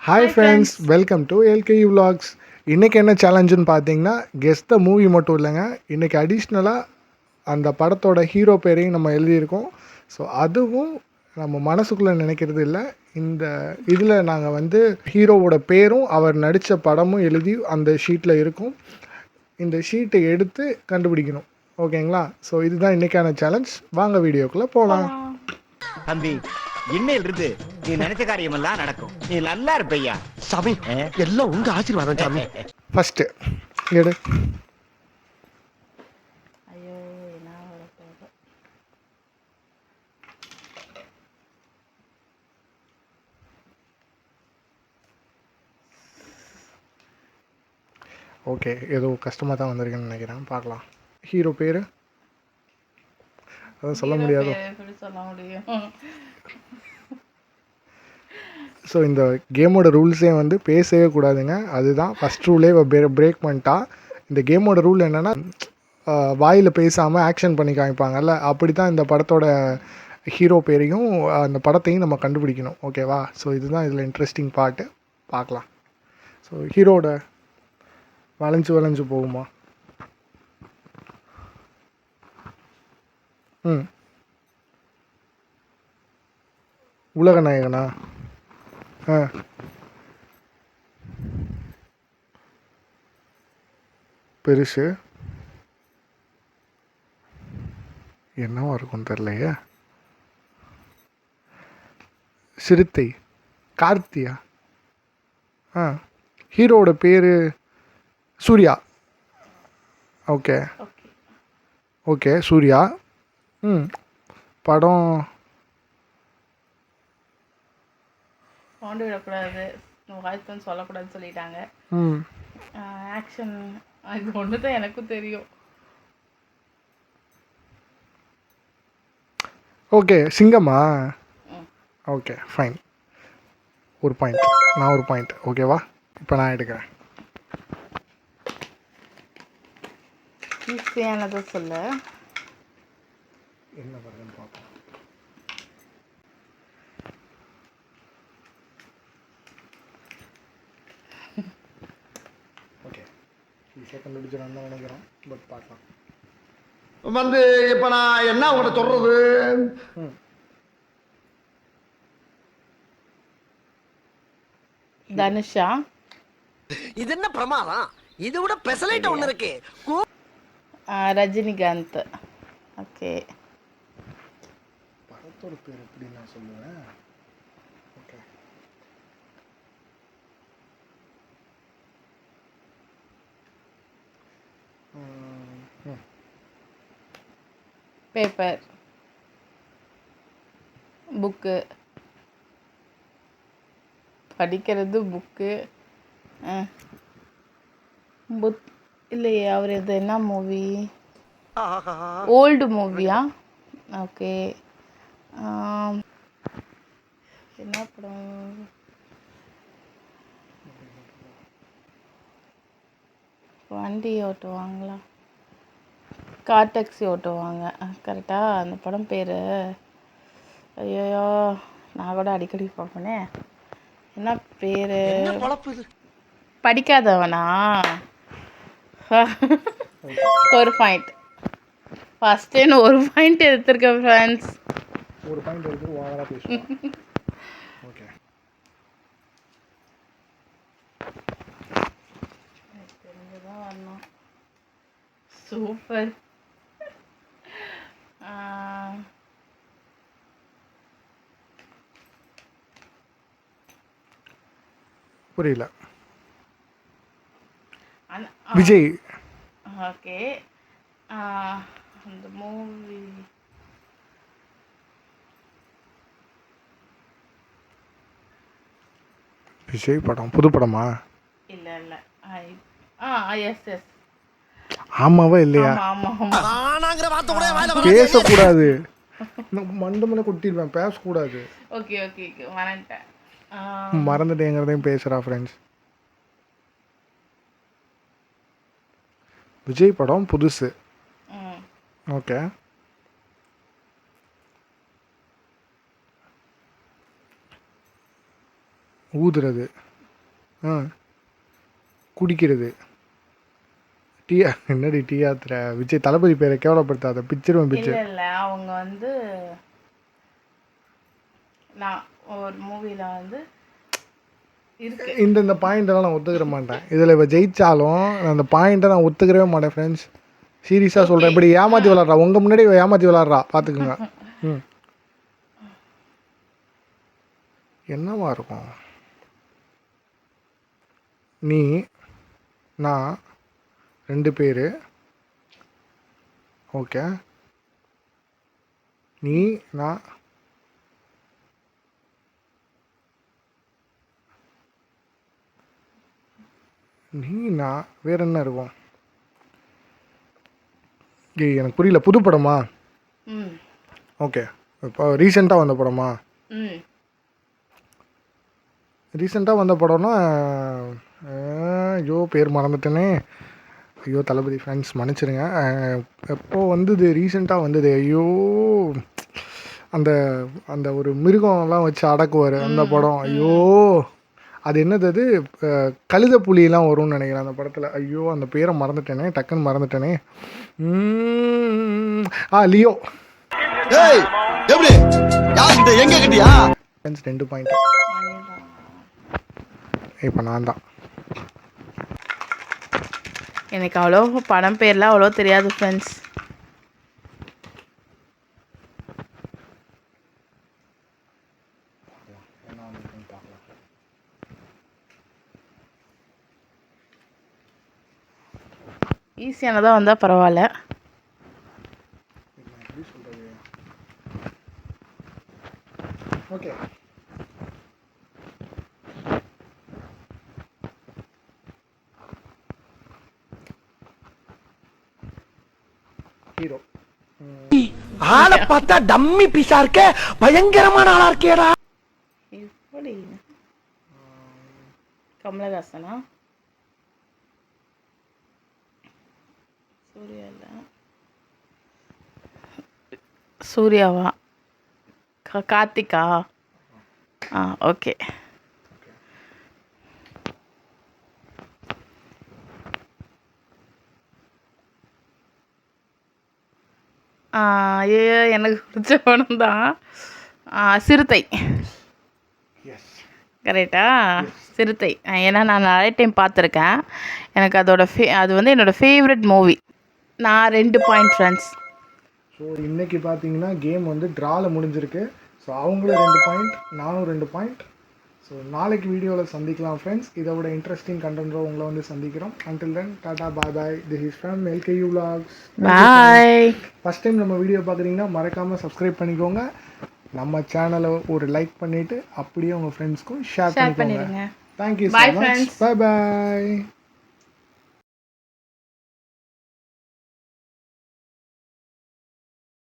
Hi Hi friends, friends. Welcome to LKE vlogs. இன்றைக்கி என்ன சேலஞ்சுன்னு பார்த்தீங்கன்னா, கெஸ் த மூவி மட்டும் இல்லைங்க. இன்றைக்கி அடிஷ்னலாக அந்த படத்தோட ஹீரோ பேரையும் நம்ம எழுதியிருக்கோம். ஸோ அதுவும் நம்ம மனசுக்குள்ளே நினைக்கிறது இல்லை. இந்த இதில் நாங்கள் வந்து ஹீரோவோட பேரும் அவர் நடித்த படமும் எழுதி அந்த ஷீட்டில் இருக்கும். இந்த ஷீட்டை எடுத்து கண்டுபிடிக்கணும். ஓகேங்களா? ஸோ இதுதான் இன்றைக்கான சேலஞ்ச். வாங்க வீடியோக்குள்ளே போகலாம். தம்பி, இன்னையில இருந்து நீ நினைச்ச காரியமெல்லாம் நடக்கும். நீ நல்லா இருப்பையா. சாமி, எல்லாம் உங்க ஆசீர்வாதம் சாமி. ஃபஸ்ட்டு எடு. ஐயோ என்ன வரப்போகுது. ஓகே, ஏதோ கஷ்டமாக தான் வந்திருக்குன்னு நினைக்கிறேன். பார்க்கலாம். ஹீரோ பேர் அதான் சொல்ல முடியாதோ. எப்படி சொல்ல முடியும்? ஸோ இந்த கேமோட ரூல்ஸே வந்து பேசவே கூடாதுங்க. அதுதான் ஃபஸ்ட் ரூலே பிரேக் பண்ணிட்டா. இந்த கேமோட ரூல் என்னென்னா, வாயில் பேசாமல் ஆக்ஷன் பண்ணி காமிப்பாங்கல்ல, அப்படி தான் இந்த படத்தோட ஹீரோ பேரையும் அந்த படத்தையும் நம்ம கண்டுபிடிக்கணும். ஓகேவா? ஸோ இதுதான் இதில் இன்ட்ரெஸ்டிங் பார்ட்டு. பார்க்கலாம். ஸோ ஹீரோட வளைஞ்சு வளைஞ்சு போகுமா? உலக நாயகனா? பெருசு என்னவா இருக்கும் தெரியலையே. சிறுத்தை கார்த்தியா? ஹீரோவோட பேர் சூர்யா. Okay okay, Surya. படம் சவுண்டு விடக்கூடாது, வாய்ஸ் சொல்லக்கூடாதுன்னு சொல்லிட்டாங்க. ஆக்ஷன் அது ஒன்று தான் எனக்கும் தெரியும். ஓகே, சிங்கமா? Okay fine. ஒரு பாயிண்ட், நான் ஒரு பாயிண்ட். ஓகேவா? இப்போ நான் எடுக்கிறேன். ஈஸியானதை சொல்ல. என்ன வருதுன்னு பார்ப்போம். ஓகே, ஈஸியாக கண்டுபிடிச்சிடலாம் தான் நினைக்கிறேன். பட் பார்க்கலாம். வந்து இப்ப நான் என்ன உங்கள்ட்ட சொல்றது? தனுஷா? இது என்ன பிரமாதம்? இது விட பெசலைட் ஒண்ணு இருக்கு. ரஜினிகாந்த். ஓகே, படத்தோட பேர் எப்படி நான் சொல்லுவேன். ஓகே, பேப்பர், புக்கு, படிக்கிறது புக்கு. புத் இல்லையே, அவர் இது என்ன மூவி? ஓல்டு மூவியா? ஓகே, என்ன படம்? வண்டி ஓட்டுவாங்களா? கார் டாக்ஸி ஓட்டுவாங்க, கரெக்டாக? அந்த படம் பேர் ஐயோ, நான் கூட அடிக்கடி பார்ப்பேனே. என்ன பேர்? படிக்காதவனா? ஒரு பாயிண்ட். ஃபர்ஸ்ட் டைம் ஒரு பாயிண்ட் எடுத்திருக்கேன் ஃப்ரெண்ட்ஸ். ஒரு பாயிண்ட் எடுத்து ஓவராக பேசுவோம். ஓகே, தெரிஞ்சுதான் வரணும். சூப்பர். புரியல. விஜய். ஓகே, அந்த மூவி விஜய் படம், புது படமா? இல்லை இல்லை. Yes yes. ஆமாவா இல்லையா? பேசக்கூடாது. மண்டமனை கொட்டிடுவேன், பேசக்கூடாது. ஓகே ஓகே ஓகே, மறந்துட்டேன். மறந்துட்டேங்கிறதையும் பேசுகிறா ஃப்ரெண்ட்ஸ். விஜய் படம் புதுசு. ஓகே, ஊதுறது ஆ குடிக்கிறது. டீ என்னடி டீ ஆத்துற? விஜய் தளபதி பேரை கேவலப்படுத்தாத, பிச்சிருவேன் பிச்சு. இல்லை இல்லை அவங்க வந்து நான் ஒரு மூவியில் வந்து இருக்கு. இந்த பாயிண்டெல்லாம் நான் ஒத்துக்கிற மாட்டேன். இதில் இவ ஜெயிச்சாலும் நான் அந்த பாயிண்ட்டை நான் ஒத்துக்கிறவே மாட்டேன் ஃப்ரெண்ட்ஸ். சீரியஸாக சொல்கிறேன். இப்படி ஏமாற்றி விளாட்றா, உங்கள் முன்னாடி இவ ஏமாற்றி விளாட்றா, பார்த்துக்குங்க. ம் என்னவா இருக்கும்? நீ நான் 2 பேர். ஓகே. நீ நான் வேற என்ன இருக்கும்? ஏய் எனக்கு புரியல. புது படமா? ம் ஓகே. இப்போ ரீசெண்டாக வந்த படமா? ம் ரீசெண்டாக வந்த படம்னா ஐயோ பேர் மறந்துட்டேனே. ஐயோ தளபதி ஃபேன்ஸ் மன்னிச்சிருங்க. எப்போ வந்தது? ரீசெண்டாக வந்தது. ஐயோ அந்த அந்த ஒரு மிருகம்லாம் வச்சு அடக்குவார் அந்த படம். ஐயோ அது என்னது? அது கழுத புலியெல்லாம் வரும்னு நினைக்கிறேன் அந்த படத்தில். ஐயோ அந்த பேரை மறந்துட்டேனே, டக்குன்னு மறந்துட்டேனே. லியோ. எப்படி எங்க கிட்டியா 2 பாயிண்ட். இப்போ நான் தான். எனக்கு அவ்வளோ படம் பேர்லாம் அவ்வளோ தெரியாது ஃப்ரெண்ட்ஸ். ஈஸியானதாக வந்தால் பரவாயில்ல. ஓகே. ஹீரோ. ஆளை பார்த்தா டம்மி பீஸா இருக்க, பயங்கரமான ஆளா இருக்கேடா. எப்படி? கமலஹாசனா? சூர்யாவா? கார்த்திகா? ஓகே. ஐயோ எனக்கு பிடிச்ச படம் தான் சிறுத்தை. கரெக்டா? சிறுத்தை. ஏன்னா நான் நிறைய டைம் பார்த்துருக்கேன். எனக்கு அது வந்து என்னோடய ஃபேவரட் மூவி. நான் 2 பாயிண்ட் ஃப்ரெண்ட்ஸ். ஸோ இன்றைக்கி பார்த்தீங்கன்னா கேம் வந்து ட்ராவில் முடிஞ்சிருக்கு. ஸோ அவங்களும் 2 பாயிண்ட், நானும் 2 பாயிண்ட். ஸோ நாளைக்கு வீடியோவில் சந்திக்கலாம் ஃப்ரெண்ட்ஸ். இதை விட இன்ட்ரெஸ்டிங் கண்டென்ட்டோ உங்களை வந்து சந்திக்கிறோம். Until then Tata bye bye. This is from LKU Vlogs. Bye. First time நம்ம வீடியோ பார்க்குறீங்கன்னா மறக்காமல் சப்ஸ்கிரைப் பண்ணிக்கோங்க. நம்ம சேனலை ஒரு லைக் பண்ணிவிட்டு அப்படியே உங்கள் ஃப்ரெண்ட்ஸ்க்கும் ஷேர் பண்ணிக்கோங்க. Thank you so much. பாய் பாய்.